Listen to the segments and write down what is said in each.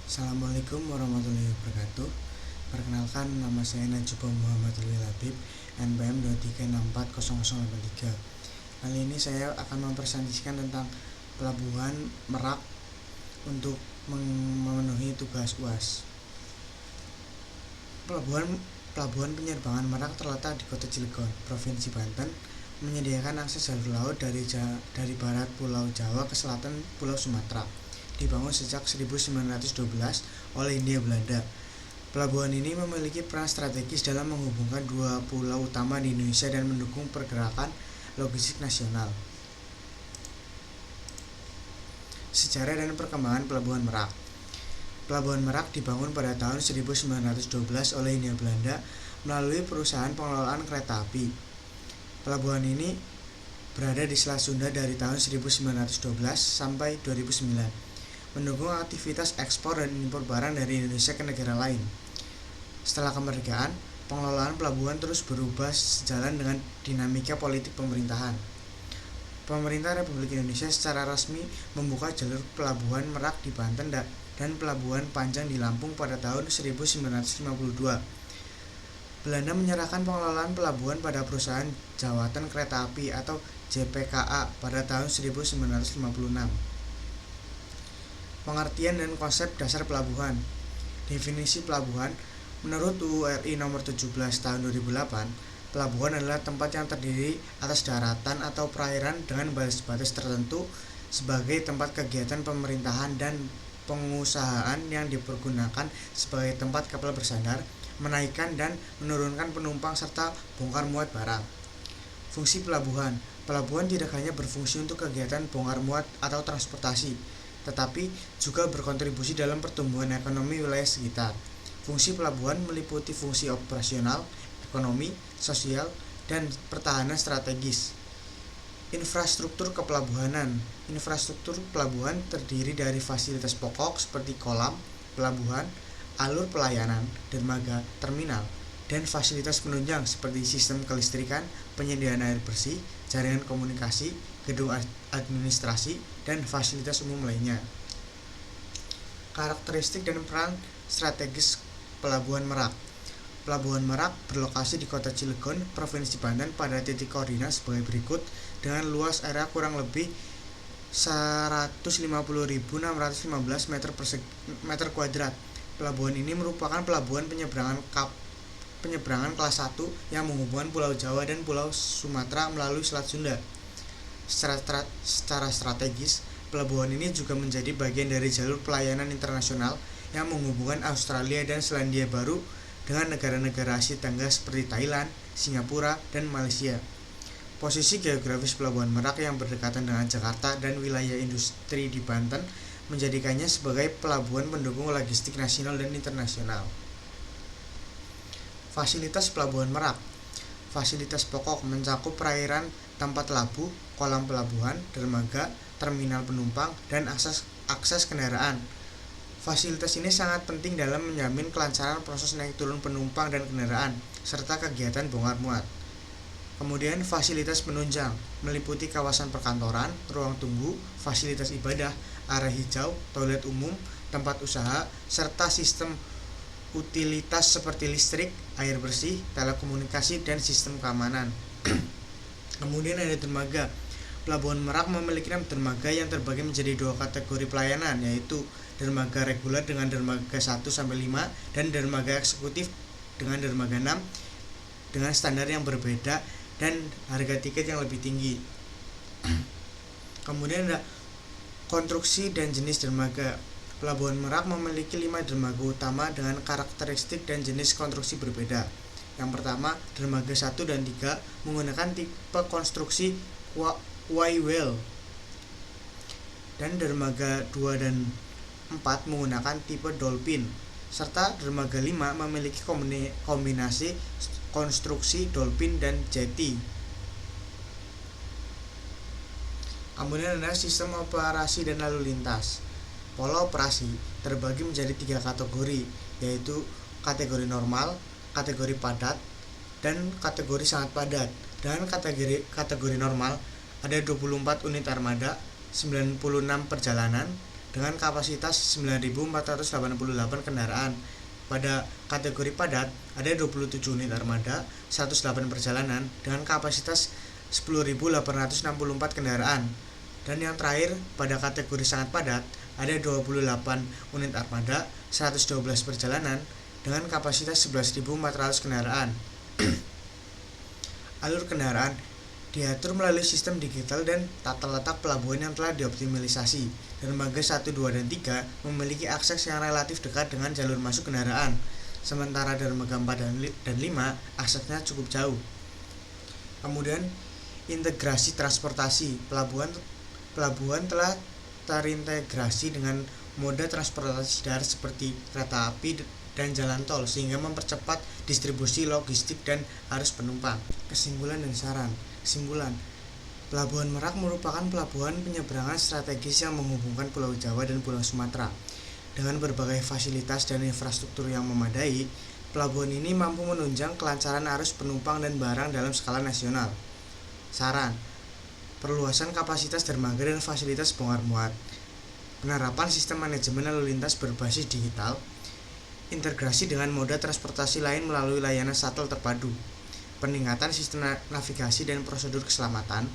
Assalamualaikum warahmatullahi wabarakatuh. Perkenalkan, nama saya Najib Muhammad Habib, NPM 2364083. Kali ini saya akan mempresentasikan tentang pelabuhan Merak untuk memenuhi tugas UAS. Pelabuhan penyerbangan Merak terletak di Kota Cilegon, Provinsi Banten, menyediakan akses jalur laut dari barat Pulau Jawa ke selatan Pulau Sumatera. Dibangun sejak 1912 oleh Hindia Belanda. Pelabuhan ini memiliki peran strategis dalam menghubungkan dua pulau utama di Indonesia dan mendukung pergerakan logistik nasional. Sejarah dan perkembangan Pelabuhan Merak. Pelabuhan Merak dibangun pada tahun 1912 oleh Hindia Belanda melalui perusahaan pengelolaan kereta api. Pelabuhan ini berada di Selat Sunda dari tahun 1912 sampai 2009. Mendukung aktivitas ekspor dan impor barang dari Indonesia ke negara lain. Setelah kemerdekaan, pengelolaan pelabuhan terus berubah sejalan dengan dinamika politik pemerintahan. Pemerintah Republik Indonesia secara resmi membuka jalur pelabuhan Merak di Banten dan pelabuhan Panjang di Lampung pada tahun 1952. Belanda menyerahkan pengelolaan pelabuhan pada perusahaan Jawatan Kereta Api atau JPKA pada tahun 1956. Pengertian dan konsep dasar pelabuhan. Definisi pelabuhan menurut UU RI nomor 17 tahun 2008, pelabuhan adalah tempat yang terdiri atas daratan atau perairan dengan batas-batas tertentu sebagai tempat kegiatan pemerintahan dan pengusahaan yang dipergunakan sebagai tempat kapal bersandar, menaikkan dan menurunkan penumpang serta bongkar muat barang. Fungsi pelabuhan. Pelabuhan tidak hanya berfungsi untuk kegiatan bongkar muat atau transportasi, tetapi juga berkontribusi dalam pertumbuhan ekonomi wilayah sekitar. Fungsi pelabuhan meliputi fungsi operasional, ekonomi, sosial, dan pertahanan strategis. Infrastruktur kepelabuhanan. Infrastruktur pelabuhan terdiri dari fasilitas pokok seperti kolam, pelabuhan, alur pelayanan, dermaga, terminal, dan fasilitas penunjang seperti sistem kelistrikan, penyediaan air bersih, jaringan komunikasi, gedung administrasi, dan fasilitas umum lainnya. Karakteristik dan peran strategis Pelabuhan Merak. Pelabuhan Merak berlokasi di Kota Cilegon, Provinsi Banten pada titik koordinat sebagai berikut dengan luas area kurang lebih 150.615 meter kuadrat. Pelabuhan ini merupakan pelabuhan penyeberangan kelas 1 yang menghubungkan Pulau Jawa dan Pulau Sumatera melalui Selat Sunda. Secara strategis, pelabuhan ini juga menjadi bagian dari jalur pelayanan internasional yang menghubungkan Australia dan Selandia Baru dengan negara-negara Asia Tenggara seperti Thailand, Singapura, dan Malaysia. Posisi geografis Pelabuhan Merak yang berdekatan dengan Jakarta dan wilayah industri di Banten menjadikannya sebagai pelabuhan pendukung logistik nasional dan internasional. Fasilitas Pelabuhan Merak. Fasilitas pokok mencakup perairan, tempat labuh, kolam pelabuhan, dermaga, terminal penumpang, dan akses kendaraan. Fasilitas ini sangat penting dalam menjamin kelancaran proses naik turun penumpang dan kendaraan, serta kegiatan bongkar muat. Kemudian fasilitas penunjang meliputi kawasan perkantoran, ruang tunggu, fasilitas ibadah, area hijau, toilet umum, tempat usaha, serta sistem utilitas seperti listrik, air bersih, telekomunikasi, dan sistem keamanan. Kemudian ada dermaga. Pelabuhan Merak memiliki 6 dermaga yang terbagi menjadi 2 kategori pelayanan, yaitu dermaga reguler dengan dermaga 1-5 dan dermaga eksekutif dengan dermaga 6 dengan standar yang berbeda dan harga tiket yang lebih tinggi. Kemudian ada konstruksi dan jenis dermaga. Pelabuhan Merak memiliki 5 dermaga utama dengan karakteristik dan jenis konstruksi berbeda. Yang pertama, dermaga 1 dan 3 menggunakan tipe konstruksi Y-well, dan dermaga 2 dan 4 menggunakan tipe dolphin, serta dermaga 5 memiliki kombinasi konstruksi dolphin dan jetty. Kemudian ada sistem operasi dan lalu lintas. Pola operasi terbagi menjadi 3 kategori, yaitu kategori normal, kategori padat, dan kategori sangat padat. Dengan kategori normal ada 24 unit armada, 96 perjalanan, dengan kapasitas 9.488 kendaraan. Pada kategori padat ada 27 unit armada, 108 perjalanan dengan kapasitas 10.864 kendaraan. Dan yang terakhir, pada kategori sangat padat ada 28 unit armada, 112 perjalanan dengan kapasitas 11.400 kendaraan. Alur kendaraan diatur melalui sistem digital dan tata letak pelabuhan yang telah dioptimalisasi. Dermaga 1, 2, dan 3 memiliki akses yang relatif dekat dengan jalur masuk kendaraan, sementara dermaga 4 dan 5 aksesnya cukup jauh. Kemudian integrasi transportasi. Pelabuhan telah terintegrasi dengan moda transportasi darat seperti kereta api dan jalan tol sehingga mempercepat distribusi logistik dan arus penumpang. Kesimpulan dan saran. Kesimpulan, Pelabuhan Merak merupakan pelabuhan penyeberangan strategis yang menghubungkan Pulau Jawa dan Pulau Sumatera. Dengan berbagai fasilitas dan infrastruktur yang memadai, pelabuhan ini mampu menunjang kelancaran arus penumpang dan barang dalam skala nasional. Saran, perluasan kapasitas dermaga dan fasilitas bongkar muat, penerapan sistem manajemen lalu lintas berbasis digital, integrasi dengan moda transportasi lain melalui layanan shuttle terpadu, peningkatan sistem navigasi dan prosedur keselamatan,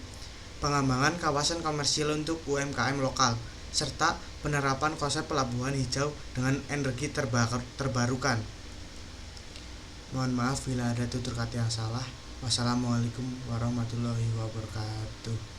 pengembangan kawasan komersial untuk UMKM lokal, serta penerapan konsep pelabuhan hijau dengan energi terbarukan. Mohon maaf bila ada tutur kata yang salah. Wassalamualaikum warahmatullahi wabarakatuh.